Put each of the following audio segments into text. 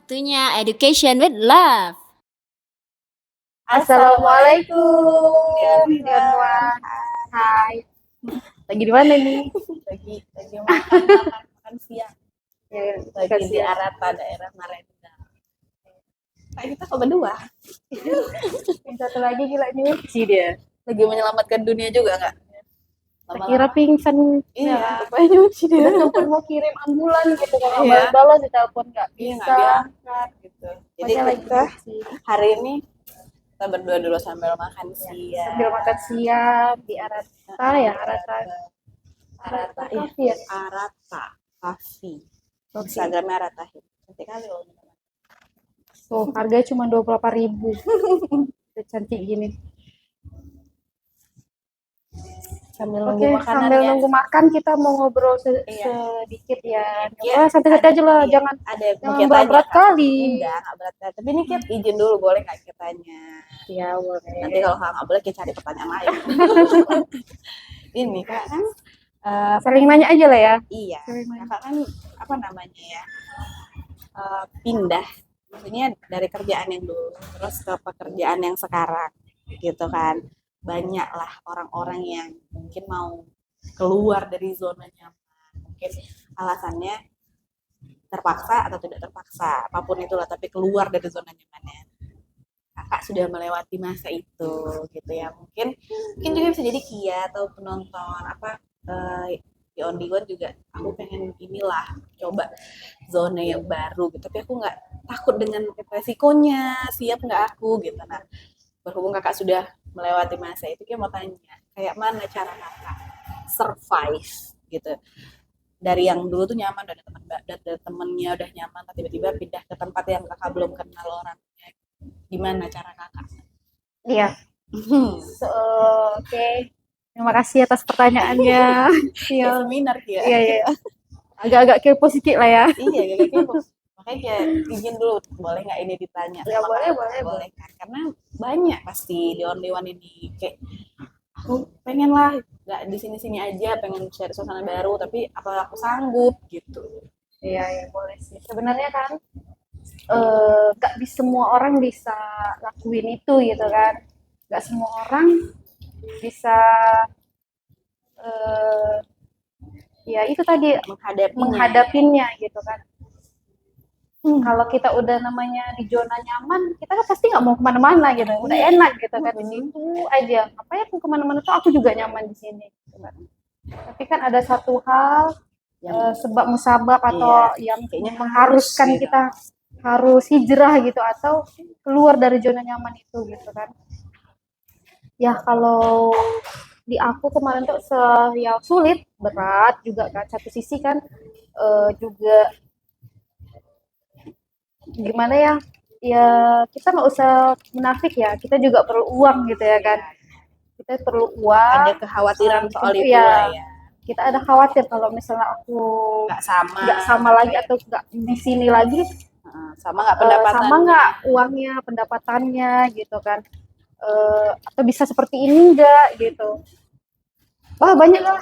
Waktunya education with love. Assalamualaikum teman-teman. Hai. Lagi di mana nih? Lagi makan siang. Ya, Lagi di Arata, daerah Marenda. Nah, kita kok berdua. Yang satu lagi gila nyuci dia. Lagi menyelamatkan dunia juga nggak? Kira pingsan. Iya. Rupanya nyuci dia. Udah sempat mau kirim ambulan gitu kan. Iya. Balas di telepon nggak Iya, bisa. nggak diangkat gitu. Jadi Makanya lagi kita nyuci. hari ini kita berdua dulu sambil makan siang. Sambil makan siang di Arata ya, Arata. Arata, Coffee ya? Arata Coffee. Instagramnya Arata. Cantik kali loh. Tuh, harganya cuma 28.000. Udah cantik gini. Sambil Oke, nunggu makanan sambil ya. nunggu makan kita mau ngobrol Iya. sedikit ya. Iya, Santai-santai aja lah, iya, jangan ada jangan kita berat-berat tanya, Kak. kali. Enggak berat. Tapi ini Kit izin dulu boleh nggak kita tanya? Ya boleh. Nanti kalau nggak boleh kita cari pertanyaan lain. Ini Kak kan Saling nanya aja lah ya. iya, Saling nanya. Kakak kan apa namanya ya? Pindah maksudnya dari kerjaan yang dulu terus ke pekerjaan yang sekarang gitu kan. Banyak lah orang-orang yang mungkin mau keluar dari zona nyaman. Mungkin alasannya terpaksa atau tidak terpaksa, apapun itulah, tapi keluar dari zona nyamannya. Kakak sudah melewati masa itu gitu ya. Mungkin juga bisa jadi Kia atau penonton apa di On The One juga aku pengen inilah coba zona yang baru gitu, tapi aku nggak takut dengan resikonya, siap nggak aku gitu. Nah, berhubung kakak sudah melewati masa itu, Kia mau tanya kayak mana cara kakak survive gitu dari yang dulu tuh nyaman, dari temennya udah nyaman, tiba-tiba pindah ke tempat yang kakak belum kenal orangnya. Gimana cara kakak? Iya. Oke. Terima kasih atas pertanyaannya. Kayak seminar ya. Iya. Agak-agak kepo sedikit lah ya. Iya, agak kepo. Makanya kayak izin dulu, boleh nggak ini ditanya? Ya boleh kan? Karena banyak pasti di On The One ini kayak aku pengen lah nggak di sini aja, pengen share suasana baru, tapi apa aku sanggup gitu. Iya boleh sih. Sebenarnya kan nggak semua orang bisa lakuin itu gitu kan. Nggak semua orang bisa ya itu tadi menghadapinya gitu kan. Kalau kita udah namanya di zona nyaman, kita kan pasti nggak mau kemana-mana gitu, udah enak gitu kan di situ aja. Apa ya aku kemana-mana tuh aku juga nyaman di sini. Gitu kan. Tapi kan ada satu hal sebab musabab atau yang mengharuskan gitu. Kita harus hijrah gitu atau keluar dari zona nyaman itu gitu kan. Ya kalau di aku kemarin tuh ya sulit, berat juga kan. Satu sisi kan juga gimana ya kita nggak usah munafik ya, kita juga perlu uang gitu ya kan, kita perlu uang. Ada kekhawatiran soal itu ya. Kita ada khawatir kalau misalnya aku nggak sama lagi atau nggak di sini lagi, sama nggak pendapatannya, sama nggak uangnya, pendapatannya gitu kan, atau bisa seperti ini enggak gitu. Banyak lah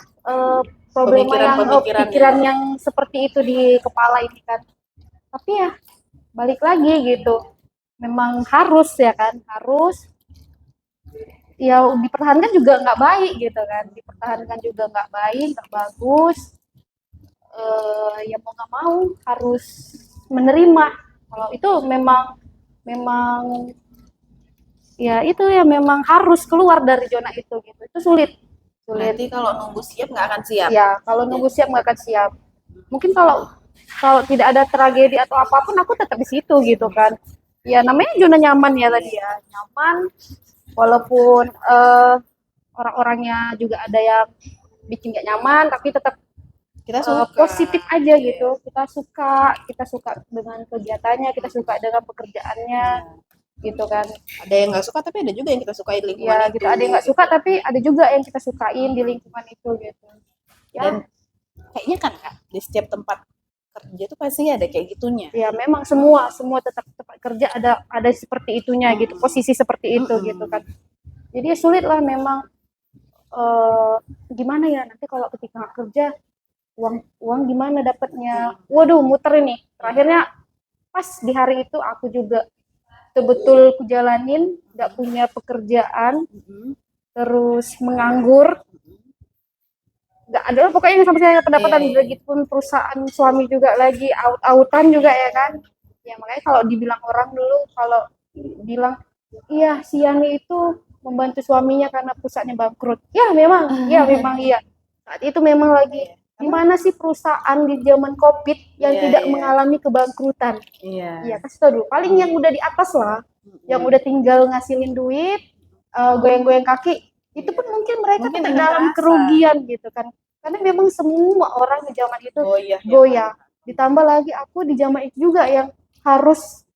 pikiran yang seperti itu di kepala ini kan. Tapi ya balik lagi gitu, memang harus ya kan, harus ya dipertahankan juga nggak baik gitu kan, dipertahankan juga nggak baik, nggak bagus. Ya mau nggak mau harus menerima kalau itu memang ya itu ya memang harus keluar dari zona itu gitu. Itu sulit. Nanti kalau nunggu siap nggak akan siap ya, kalau nunggu siap nggak akan siap. Mungkin kalau tidak ada tragedi atau apapun aku tetap di situ gitu kan. Ya namanya zona nyaman ya tadi ya, nyaman walaupun orang-orangnya juga ada yang bikin gak nyaman, tapi tetap kita suka. Positif aja gitu. Kita suka dengan kegiatannya, kita suka dengan pekerjaannya gitu kan. Ada yang nggak suka tapi ada juga yang kita sukain lingkungan ya, gitu. Ada yang nggak suka tapi ada juga yang kita sukain di lingkungan itu gitu ya. Dan kayaknya kan Kak, di setiap tempat kerja itu pasti ada kayak gitunya. Ya memang semua tetap tempat kerja ada seperti itunya gitu, posisi seperti itu gitu kan. Jadi ya sulit lah memang. Gimana ya nanti kalau ketika kerja uang gimana dapatnya? Waduh, muter ini. Terakhirnya pas di hari itu aku juga betul-betul kujalanin, nggak punya pekerjaan, terus menganggur, nggak ada lah pokoknya sampai saya pendapatan. Iya. Begitu pun perusahaan suami juga lagi out-outan juga ya kan. Ya makanya kalau dibilang orang dulu, kalau bilang iya si Yani itu membantu suaminya karena perusahaannya bangkrut, ya memang iya saat itu memang lagi gimana sih perusahaan di zaman COVID yang Iya, tidak iya. mengalami kebangkrutan. Iya. Iya, kasih tau dulu. Paling yang udah di atas lah, yang udah tinggal ngasilin duit, goyang-goyang kaki, itu pun mungkin mereka Mungkin tetap udah dalam kerasa. kerugian gitu kan. Karena memang semua orang di zaman itu Goyah. goyah. Ditambah lagi aku di zaman itu juga yang harus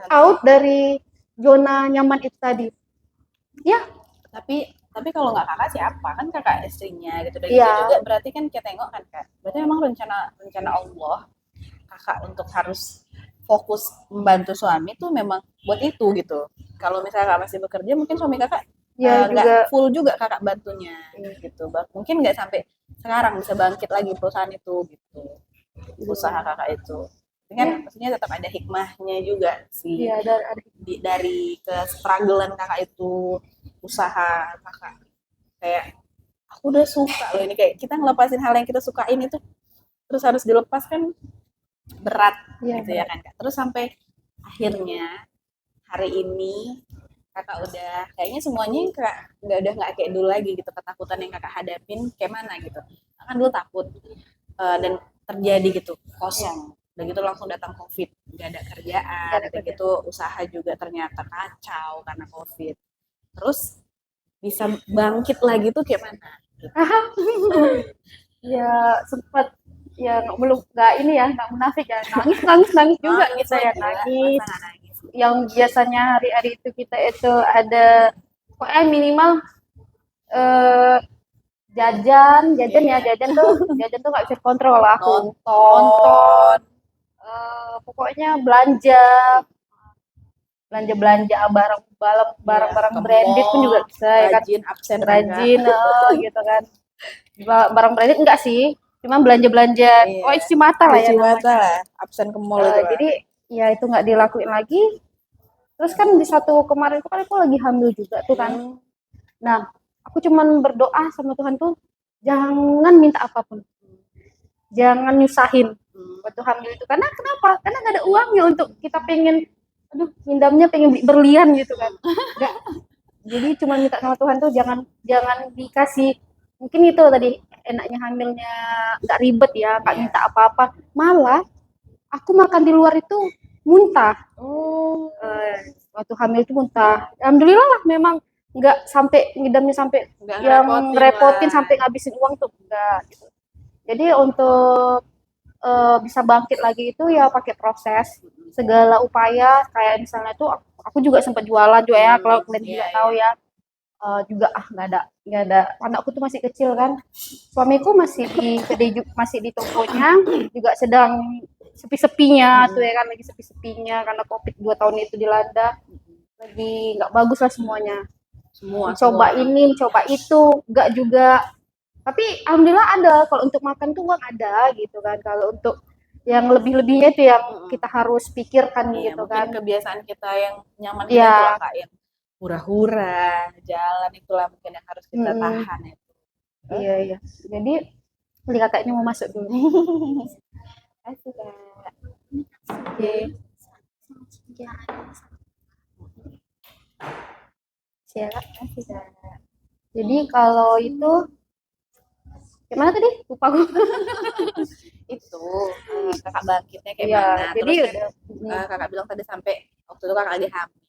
out dari zona nyaman itu tadi. Ya, Tapi kalau nggak kakak siapa? Kan kakak istrinya gitu. Dan Iya. itu juga berarti kan kita tengok kan kak. Berarti memang rencana Allah kakak untuk harus fokus membantu suami tuh memang buat itu gitu. Kalau misalnya kakak masih bekerja, mungkin suami kakak ya nggak juga full juga kakak bantunya gitu. Mungkin nggak sampai sekarang bisa bangkit lagi perusahaan itu gitu. Usaha kakak itu. Tapi kan maksudnya tetap ada hikmahnya juga sih. ya ada Dari ke-strugglean kakak itu, usaha kakak. Kayak aku udah suka loh ini, kayak kita ngelepasin hal yang kita sukain itu terus harus dilepas kan berat gitu ya kan kak. Terus sampai akhirnya hari ini kakak udah kayaknya semuanya nggak kayak dulu lagi gitu. Ketakutan yang kakak hadapin kayak mana gitu, kan dulu takut dan terjadi gitu kosong, udah gitu langsung datang COVID, nggak ada kerjaan, udah gitu usaha juga ternyata kacau karena COVID. Terus bisa bangkit lagi tuh kayak mana? ya sempat ya nggak ini ya, nggak munafik ya, nangis juga gitu ya, nangis. Yang biasanya hari-hari itu kita itu ada pokoknya minimal jajan jajan tuh nggak bisa kontrol aku. Nonton, pokoknya belanja barang branded pun juga bisa ya kan, absen rajin gitu kan. Barang branded enggak sih, cuma belanja cuci mata lah ya namanya. Absen ke mall itu Jadi ya itu nggak dilakuin lagi. Terus kan di kemarin aku lagi hamil juga tuh kan. Nah, aku cuman berdoa sama Tuhan tuh jangan minta apapun, jangan nyusahin waktu hamil itu. Karena kenapa? Karena nggak ada uangnya untuk kita pengen, ngindamnya pengen beli berlian gitu kan. Nggak. Jadi cuma minta sama Tuhan tuh jangan dikasih. Mungkin itu tadi enaknya hamilnya nggak ribet ya, nggak minta apa-apa. Malah aku makan di luar itu muntah. Waktu hamil itu muntah. Alhamdulillah lah, memang nggak sampai ngidamnya sampai yang repotin sampai ngabisin uang tuh enggak gitu. Jadi untuk bisa bangkit lagi itu ya pakai proses, segala upaya. Kayak misalnya tuh aku juga sempat jualan juga ya, kalau kalian juga tahu ya. Juga nggak ada, anakku tuh masih kecil kan, suamiku masih di tokonya, juga sedang sepi-sepinya tuh ya kan, lagi sepi-sepinya karena COVID 2 tahun itu dilanda, lagi nggak bagus lah semuanya, mencoba itu nggak juga. Tapi alhamdulillah ada, kalau untuk makan tuh uang ada gitu kan. Kalau untuk yang lebih-lebihnya itu yang kita harus pikirkan gitu kan. Kebiasaan kita yang nyaman kita itu lah kak, yang hura-hura jalan itulah mungkin yang harus kita tahan itu. Iya. Jadi beli kakaknya mau masuk dulu. Kasih kak. Oke. Siap. Kasih kak. Jadi kalau itu gimana tadi? Lupa gue. Itu kakak bangkitnya kayak mana? Jadi terus kakak bilang tadi sampai waktu itu kakak lagi hamil.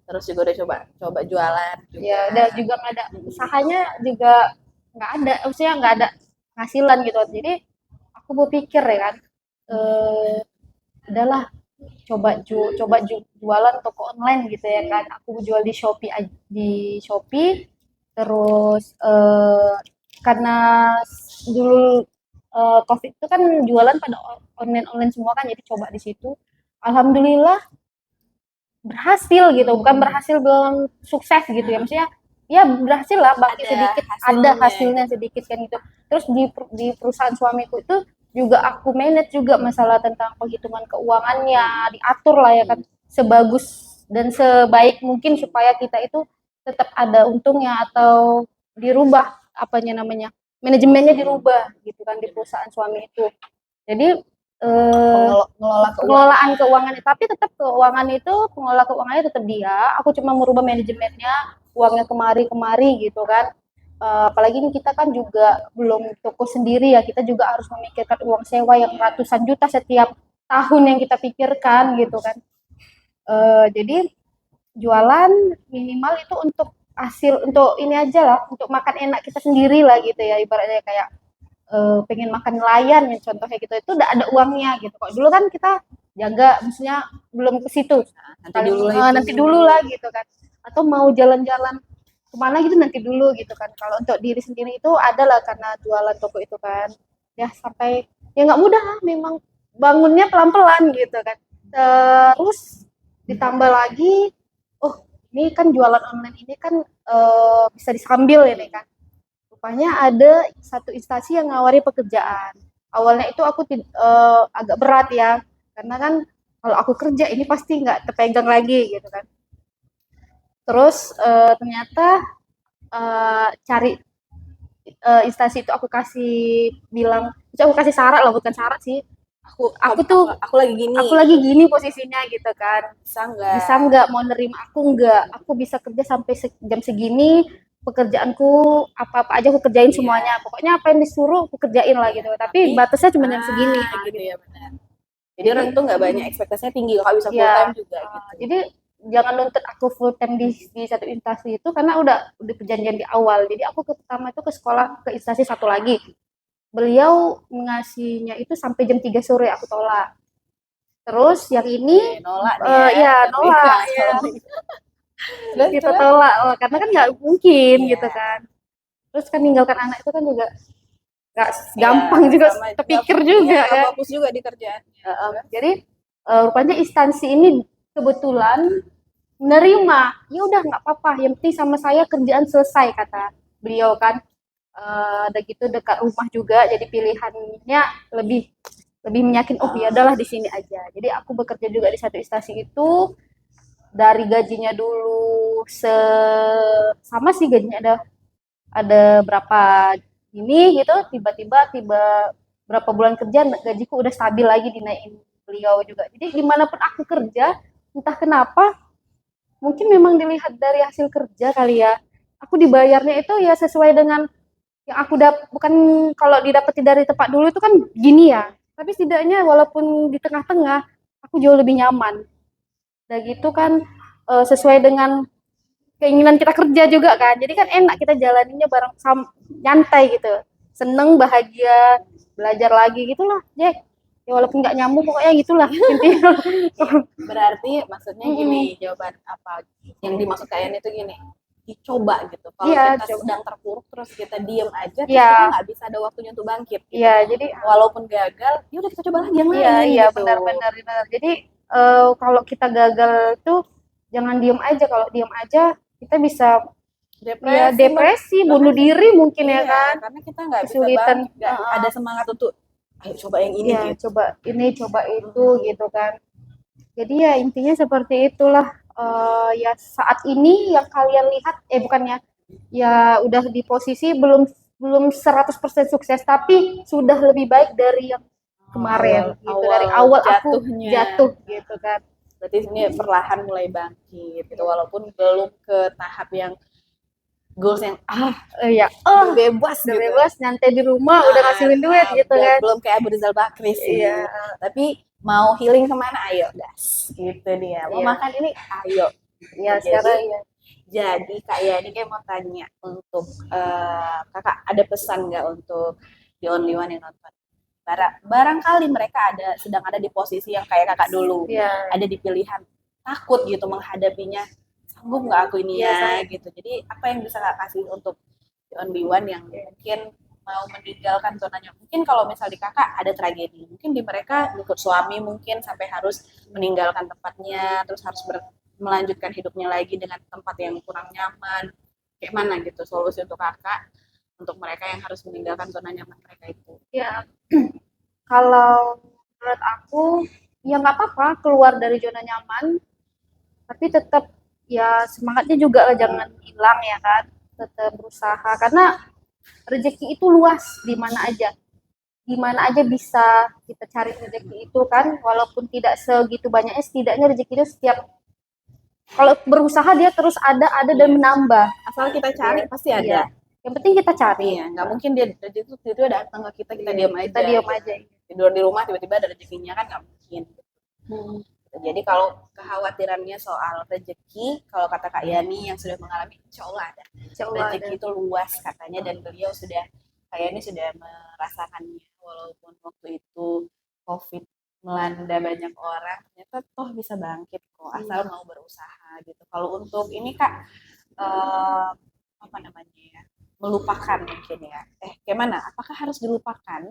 Terus juga udah coba jualan juga. Ya, udah juga nggak ada usahanya, juga nggak ada, maksudnya nggak ada penghasilan gitu. Jadi aku berpikir ya kan, udahlah coba jualan toko online gitu ya kan. Aku jual di Shopee, terus karena dulu COVID itu kan jualan pada online semua kan, jadi coba di situ. Alhamdulillah berhasil gitu, bukan berhasil belum sukses gitu ya, maksudnya ya berhasil lah, bangkit sedikit, ada hasilnya sedikit kan gitu. Terus di perusahaan suamiku itu juga aku manage juga masalah tentang penghitungan keuangannya, diatur lah ya kan sebagus dan sebaik mungkin supaya kita itu tetap ada untungnya atau dirubah apanya namanya manajemennya dirubah gitu kan di perusahaan suami itu. Jadi Ngelola pengelolaan keuangannya tapi tetap keuangan itu pengelola keuangannya tetap dia. Aku cuma merubah manajemennya, uangnya kemari gitu kan. Apalagi ini kita kan juga belum toko sendiri ya, kita juga harus memikirkan uang sewa yang ratusan juta setiap tahun yang kita pikirkan gitu kan. Jadi jualan minimal itu untuk hasil untuk ini aja lah, untuk makan enak kita sendiri lah gitu ya, ibaratnya kayak pengen makan nelayan yang contohnya gitu itu udah ada uangnya gitu. Kok dulu kan kita jaga maksudnya belum ke situ. Nanti dulu lah gitu kan. Atau mau jalan-jalan kemana gitu nanti dulu gitu kan. Kalau untuk diri sendiri itu adalah karena jualan toko itu kan. Ya sampai ya nggak mudah lah memang bangunnya pelan-pelan gitu kan. Terus ditambah lagi, oh ini kan jualan online ini kan bisa disambil ini kan. Rupanya ada satu instansi yang ngawari pekerjaan. Awalnya itu aku agak berat ya, karena kan kalau aku kerja ini pasti nggak terpegang lagi gitu kan. Terus ternyata cari instansi itu aku kasih bilang, aku kasih syarat lah, bukan syarat sih. Aku lagi gini posisinya gitu kan. Bisa nggak mau nerima aku nggak? Aku bisa kerja sampai jam segini, pekerjaanku apa-apa aja aku kerjain semuanya. Pokoknya apa yang disuruh aku kerjain lah gitu. Tapi batasnya cuma jam segini gitu ya benar. Jadi orang tuh nggak banyak ekspektasinya tinggi kalau bisa full time juga gitu. Jadi jangan nuntut aku full time di satu instansi itu karena udah perjanjian di awal. Jadi aku pertama itu ke sekolah ke instansi satu lagi. Beliau ngasihnya itu sampai jam 3 sore aku tolak. Terus yang ini nolak ya. Terus kita tolak karena kan nggak mungkin gitu kan. Terus kan meninggalkan anak itu kan juga nggak gampang juga, terpikir juga ya. Fokus juga di kerjaan. Jadi rupanya instansi ini kebetulan menerima, ya udah nggak apa-apa, yang penting sama saya kerjaan selesai kata beliau kan. Ada gitu dekat rumah juga, jadi pilihannya lebih meyakin, oh ya adalah di sini aja. Jadi aku bekerja juga di satu instansi itu. Dari gajinya dulu sama sih gajinya ada berapa ini gitu, tiba berapa bulan kerja gajiku udah stabil lagi dinaikin beliau juga. Jadi dimanapun aku kerja, entah kenapa mungkin memang dilihat dari hasil kerja kali ya, aku dibayarnya itu ya sesuai dengan yang aku bukan kalau didapati dari tempat dulu itu kan gini ya, tapi setidaknya walaupun di tengah-tengah aku jauh lebih nyaman. Udah gitu kan sesuai dengan keinginan kita kerja juga kan. Jadi kan enak kita jalaninya bareng nyantai gitu. Seneng, bahagia, belajar lagi gitulah, Jack. Ya walaupun nggak nyambung pokoknya gitulah intinya. Berarti maksudnya gini, jawaban apa yang dimaksud kalian itu gini. Dicoba gitu. Kalau kita sedang terpuruk terus kita diem aja, terus kita nggak bisa ada waktunya untuk bangkit. Gitu. Iya, jadi walaupun gagal, ya udah kita coba lagi yang lain. Iya, gitu. benar. Jadi kalau kita gagal tuh jangan diem aja. Kalau diem aja kita bisa depresi, bunuh diri mungkin ya kan. Karena kita nggak bisa banget, ada semangat untuk ayo coba yang ini gitu. Coba ini, coba itu gitu kan. Jadi ya intinya seperti itulah. Ya saat ini yang kalian lihat bukannya ya udah di posisi belum 100% sukses, tapi sudah lebih baik dari yang kemarin gitu. Dari awal aku jatuh gitu kan. Berarti ini perlahan mulai bangkit gitu, walaupun belum ke tahap yang goals yang bebas gitu. Bebas nyantai di rumah udah ngasilin duit gitu kan. Belum kayak Abu Rizal Bakri sih. Tapi mau healing kemana? Ayo gas, gitu dia. Mau makan ini, ayo. Ya sekarang ya. Jadi kayak ini kayak mau tanya untuk kakak ada pesan nggak untuk The Only One yang nonton? Barangkali mereka sedang ada di posisi yang kayak kakak dulu, ada di pilihan takut gitu menghadapinya, sanggup nggak aku ini gitu. Jadi apa yang bisa kakak kasih untuk The Only One yang mungkin mau meninggalkan zonanya? Mungkin kalau misal di kakak ada tragedi, mungkin di mereka ikut suami mungkin sampai harus meninggalkan tempatnya, terus harus melanjutkan hidupnya lagi dengan tempat yang kurang nyaman. Kayak mana gitu solusi untuk kakak untuk mereka yang harus meninggalkan zona nyaman mereka itu? Ya Kalau menurut aku ya nggak apa-apa keluar dari zona nyaman, tapi tetap ya semangatnya juga lah jangan hilang ya kan. Tetap berusaha karena rezeki itu luas di mana aja bisa kita cari rezeki itu kan, walaupun tidak segitu banyaknya, setidaknya rezeki itu setiap kalau berusaha dia terus ada dan menambah. Asal kita cari pasti Iya. ada. Yang penting kita cari. Iya, nggak mungkin dia rezeki itu tiba-tiba datang ke kita diam aja. Kita diam aja. Tidur di rumah tiba-tiba ada rezekinya kan nggak mungkin. Hmm. Jadi kalau kekhawatirannya soal rezeki, kalau kata Kak Yani yang sudah mengalami, insya Allah ada. Insya Allah Rezeki ada. itu luas katanya dan beliau sudah Kak Yani sudah merasakannya walaupun waktu itu COVID melanda banyak orang, ternyata toh bisa bangkit kok asal mau berusaha gitu. Kalau untuk ini Kak, apa namanya ya, melupakan mungkin ya. Gimana? Apakah harus dilupakan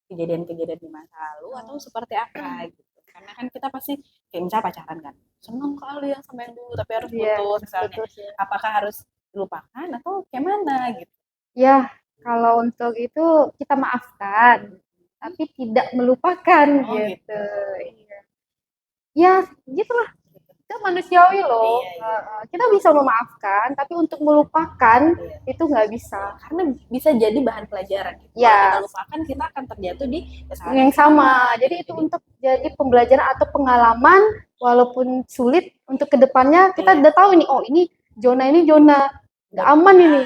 kejadian-kejadian di masa lalu atau seperti apa gitu? Karena kan kita pasti kayak misalnya pacaran kan, seneng kali ya sama yang dulu tapi harus Iya, putus misalnya. putus ya. Apakah harus dilupakan atau gimana gitu? Ya, kalau untuk itu kita maafkan, tapi tidak melupakan Oh, gitu. Iya. Ya, gitulah. Kita manusiawi loh. Iya. Kita bisa memaafkan, tapi untuk melupakan Iya. itu nggak bisa. Karena bisa jadi bahan pelajaran. Gitu. Ya. Kalau kita lupakan kita akan terjatuh di kesalahan Yang sama. Jadi itu untuk jadi pembelajaran atau pengalaman, walaupun sulit untuk kedepannya kita Iya. udah tahu nih, oh ini zona nggak aman ini.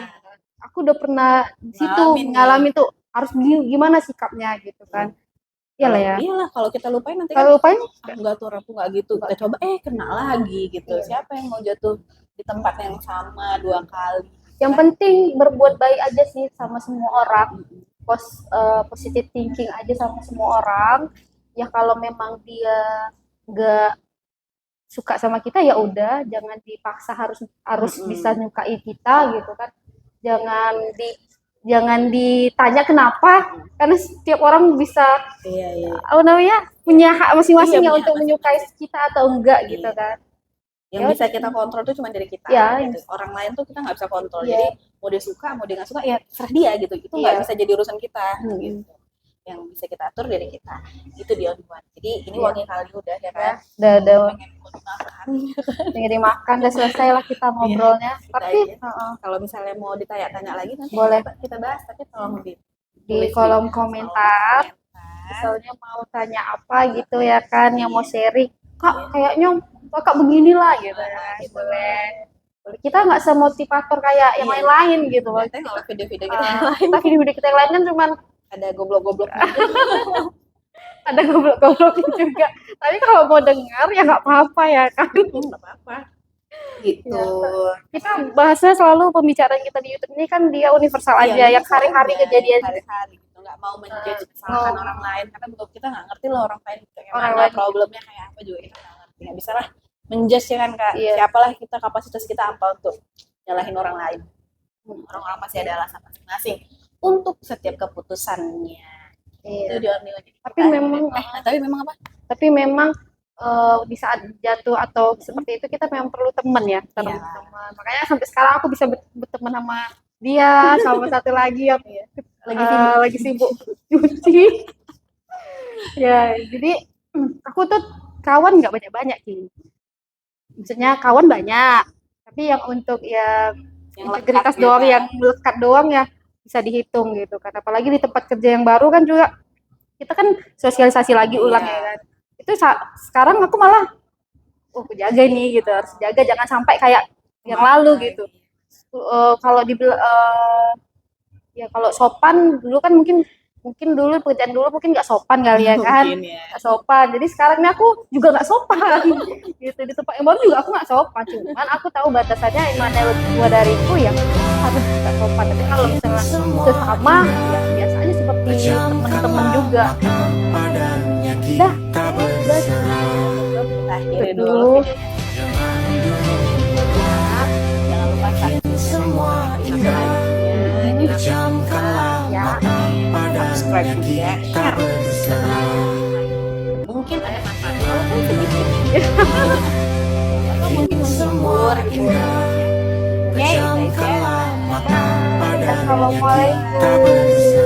Aku udah pernah di situ mengalami tuh harus gimana sikapnya gitu kan. Iyalah ya. Iyalah kalau kita lupain nanti Kalau lupain enggak tuh aku nggak gitu. Kita coba kena lagi gitu. Siapa yang mau jatuh di tempat yang sama 2 kali? Yang penting berbuat baik aja sih sama semua orang. Positive thinking aja sama semua orang. Ya kalau memang dia nggak suka sama kita ya udah, jangan dipaksa harus bisa nyukai kita gitu kan. Jangan ditanya kenapa, karena setiap orang bisa apa namanya punya hak masing-masing ya untuk menyukai kita atau enggak gitu kan. Yang bisa kita kontrol tuh cuma diri kita. Ya, gitu. Orang lain tuh kita nggak bisa kontrol. Ya. Jadi mau dia suka, mau dia nggak suka ya terserah dia gitu. Itu nggak bisa jadi urusan kita. Gitu. Yang bisa kita atur diri kita. Itu dia Onwan. Jadi ini wangi kali udah ya kan. Udah pengen dimakan, udah selesai lah kita ngobrolnya. Tapi kalau misalnya mau ditanya-tanya lagi nanti boleh kita bahas, tapi tolong di kolom komentar. Misalnya mau tanya apa gitu ya kan, yang mau sharing, Kak kayaknya kakak beginilah gitu ya. Boleh. Kita nggak semotivator kayak yang lain-lain gitu loh. Kita kalau video-video kita kita video-video kita yang lain kan cuman ada goblok-goblok ada goblok-gobloknya juga. Tapi kalau mau dengar ya nggak apa-apa ya kan. Nggak apa-apa. Gitu. Ya, kita bahasnya selalu pembicaraan kita di YouTube ini kan dia universal aja, yang hari-hari kejadian. Hari-hari gitu. Nggak mau menjudge kesalahan orang lain karena bentuk kita nggak ngerti loh orang lain Orang lain problemnya kayak apa juga kita nggak ngerti. Nggak bisa lah menjudge ya kan Kak. Siapalah kita, kapasitas kita apa untuk nyalahin orang lain. Orang-orang masih ada alasan masing-masing untuk setiap keputusannya. Itu Tapi memang apa? Tapi memang di saat jatuh atau seperti itu kita memang perlu teman ya, teman. Makanya sampai sekarang aku bisa berteman sama dia, sama satu lagi yang lagi sibuk cuci. Ya, jadi aku tuh kawan nggak banyak-banyak sih. Maksudnya kawan banyak, tapi yang untuk yang integritas doang, yang melekat doang ya bisa dihitung gitu kan. Apalagi di tempat kerja yang baru kan juga kita kan sosialisasi lagi ulang ya kan. Itu sekarang aku malah jaga nih gitu, harus jaga jangan sampai kayak yang lalu gitu. Kalau ya kalau sopan dulu kan mungkin dulu pekerjaan dulu mungkin nggak sopan kali ya kan, nggak sopan. Jadi sekarang ini aku juga nggak sopan gitu, di tempat yang baru juga aku nggak sopan, cuman aku tahu batasannya mana yang lebih tua dariku yang harus nggak sopan. Tapi kalau misalnya sesama ya biasa aja seperti teman-teman juga. Akhiri dulu. Jangan lupa subscribe juga, share. Mungkin ada manfaat walaupun sedikit. Atau mungkin menghibur. Assalamualaikum.